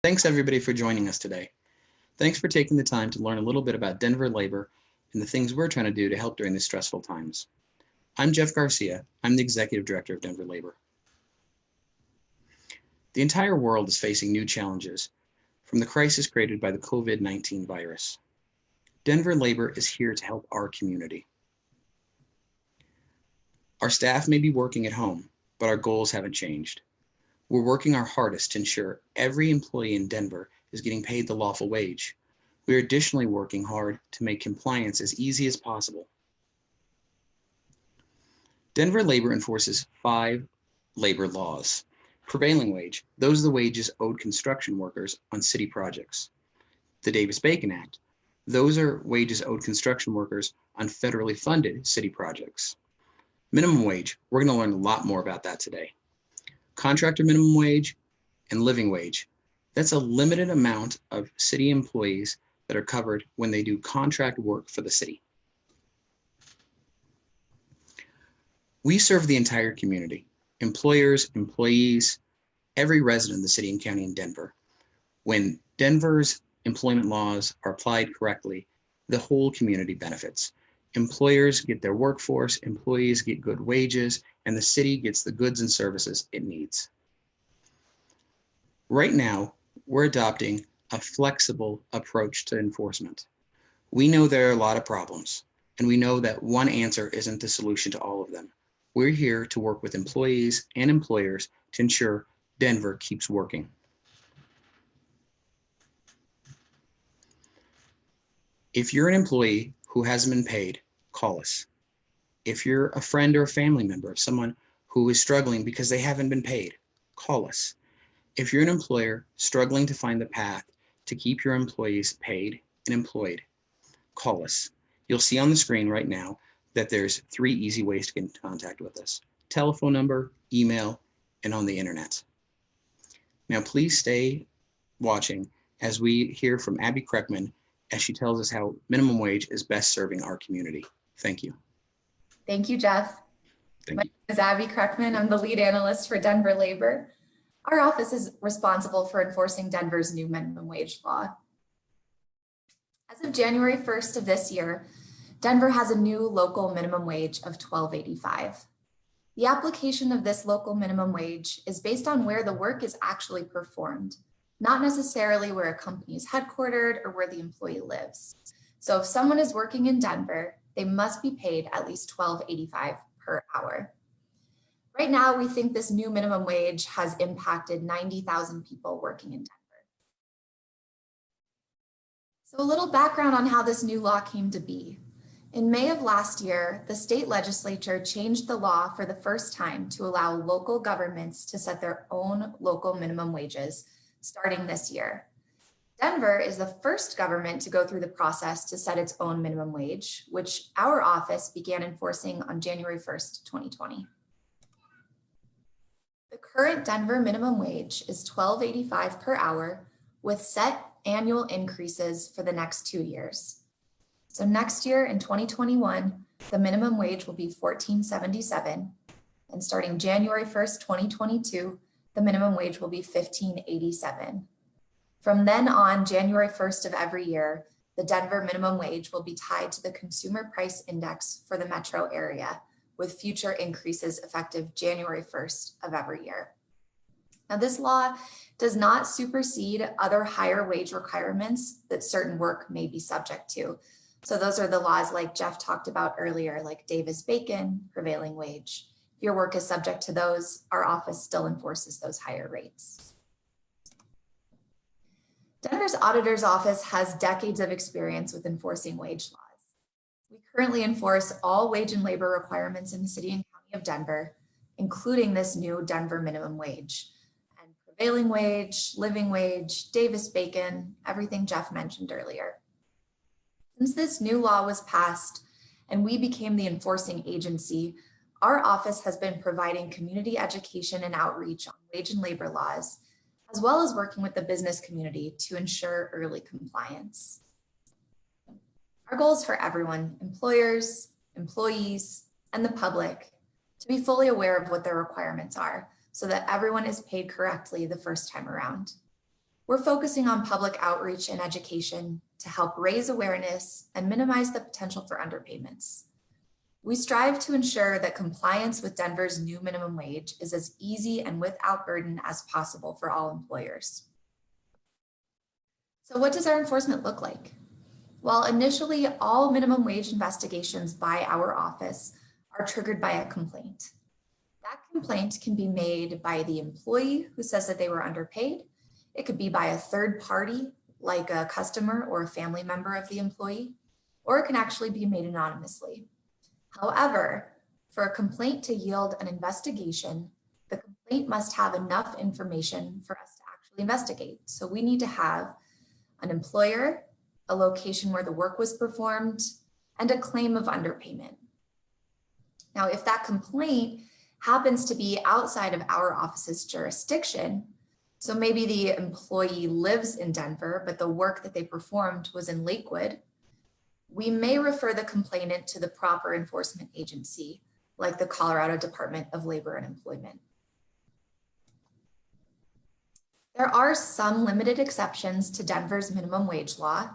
Thanks everybody for joining us today. Thanks for taking the time to learn a little bit about Denver labor and the things we're trying to do to help during these stressful times. I'm Jeff Garcia. I'm the Executive Director of Denver Labor. The entire world is facing new challenges from the crisis created by the COVID-19 virus. Denver Labor is here to help our community. Our staff may be working at home, but our goals haven't changed. We're working our hardest to ensure every employee in Denver is getting paid the lawful wage. We are additionally working hard to make compliance as easy as possible. Denver Labor enforces 5 labor laws. Prevailing wage, those are the wages owed construction workers on city projects. The Davis-Bacon Act, those are wages owed construction workers on federally funded city projects. Minimum wage, we're going to learn a lot more about that today. Contractor minimum wage and living wage, that's a limited amount of city employees that are covered when they do contract work for the city. We serve the entire community, employers, employees, every resident of the city and county in Denver. When Denver's employment laws are applied correctly, the whole community benefits. Employers get their workforce, employees get good wages, and the city gets the goods and services it needs. Right now, we're adopting a flexible approach to enforcement. We know there are a lot of problems, and we know that one answer isn't the solution to all of them. We're here to work with employees and employers to ensure Denver keeps working. If you're an employee who hasn't been paid, call us. If you're a friend or a family member of someone who is struggling because they haven't been paid, call us. If you're an employer struggling to find the path to keep your employees paid and employed, call us. You'll see on the screen right now that there's 3 easy ways to get in contact with us: telephone number, email, and on the internet. Now, please stay watching as we hear from Abby Kreckman as she tells us how minimum wage is best serving our community. Thank you. Thank you, Jeff. My name is Abby Kreckman. I'm the lead analyst for Denver Labor. Our office is responsible for enforcing Denver's new minimum wage law. As of January 1st of this year, Denver has a new local minimum wage of $12.85. The application of this local minimum wage is based on where the work is actually performed, not necessarily where a company is headquartered or where the employee lives. So if someone is working in Denver, they must be paid at least $12.85 per hour. Right now, we think this new minimum wage has impacted 90,000 people working in Denver. So a little background on how this new law came to be. In May of last year, the state legislature changed the law for the first time to allow local governments to set their own local minimum wages starting this year. Denver is the first government to go through the process to set its own minimum wage, which our office began enforcing on January 1st, 2020. The current Denver minimum wage is $12.85 per hour with set annual increases for the next 2 years. So next year in 2021, the minimum wage will be $14.77, and starting January 1st, 2022, the minimum wage will be $15.87. From then on, January 1st of every year, the Denver minimum wage will be tied to the Consumer Price Index for the metro area, with future increases effective January 1st of every year. Now, this law does not supersede other higher wage requirements that certain work may be subject to. So those are the laws like Jeff talked about earlier, like Davis-Bacon, prevailing wage. If your work is subject to those, our office still enforces those higher rates. Denver's auditor's office has decades of experience with enforcing wage laws. We currently enforce all wage and labor requirements in the city and county of Denver, including this new Denver minimum wage, and prevailing wage, living wage, Davis-Bacon, everything Jeff mentioned earlier. Since this new law was passed and we became the enforcing agency, our office has been providing community education and outreach on wage and labor laws, as well as working with the business community to ensure early compliance. Our goal is for everyone, employers, employees, and the public, to be fully aware of what their requirements are so that everyone is paid correctly the first time around. We're focusing on public outreach and education to help raise awareness and minimize the potential for underpayments. We strive to ensure that compliance with Denver's new minimum wage is as easy and without burden as possible for all employers. So what does our enforcement look like? Well, initially, all minimum wage investigations by our office are triggered by a complaint. That complaint can be made by the employee who says that they were underpaid. It could be by a third party, like a customer or a family member of the employee, or it can actually be made anonymously. However, for a complaint to yield an investigation, the complaint must have enough information for us to actually investigate. So we need to have an employer, a location where the work was performed, and a claim of underpayment. Now, if that complaint happens to be outside of our office's jurisdiction, so maybe the employee lives in Denver, but the work that they performed was in Lakewood, we may refer the complainant to the proper enforcement agency, like the Colorado Department of Labor and Employment. There are some limited exceptions to Denver's minimum wage law.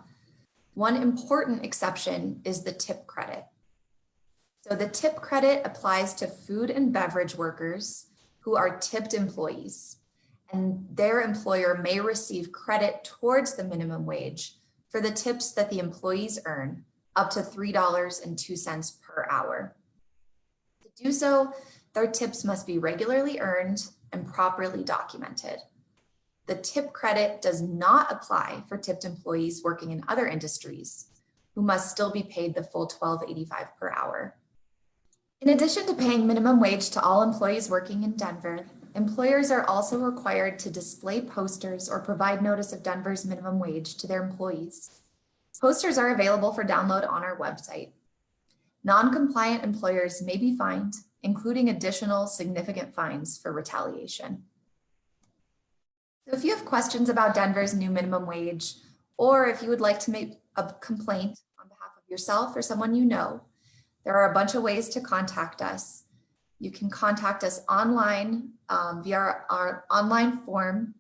One important exception is the tip credit. So the tip credit applies to food and beverage workers who are tipped employees, and their employer may receive credit towards the minimum wage for the tips that the employees earn, up to $3.02 per hour. To do so, their tips must be regularly earned and properly documented. The tip credit does not apply for tipped employees working in other industries, who must still be paid the full $12.85 per hour. In addition to paying minimum wage to all employees working in Denver, employers are also required to display posters or provide notice of Denver's minimum wage to their employees. Posters are available for download on our website. Non-compliant employers may be fined, including additional significant fines for retaliation. So if you have questions about Denver's new minimum wage, or if you would like to make a complaint on behalf of yourself or someone you know, there are a bunch of ways to contact us. You can contact us online via our online form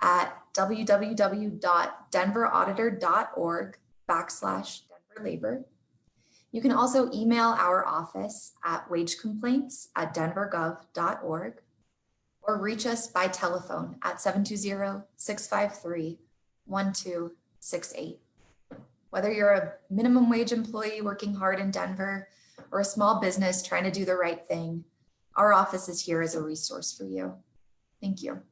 at www.denverauditor.org/DenverLabor. You can also email our office at wagecomplaints@denvergov.org or reach us by telephone at 720-653-1268. Whether you're a minimum wage employee working hard in Denver or a small business trying to do the right thing, our office is here as a resource for you. Thank you.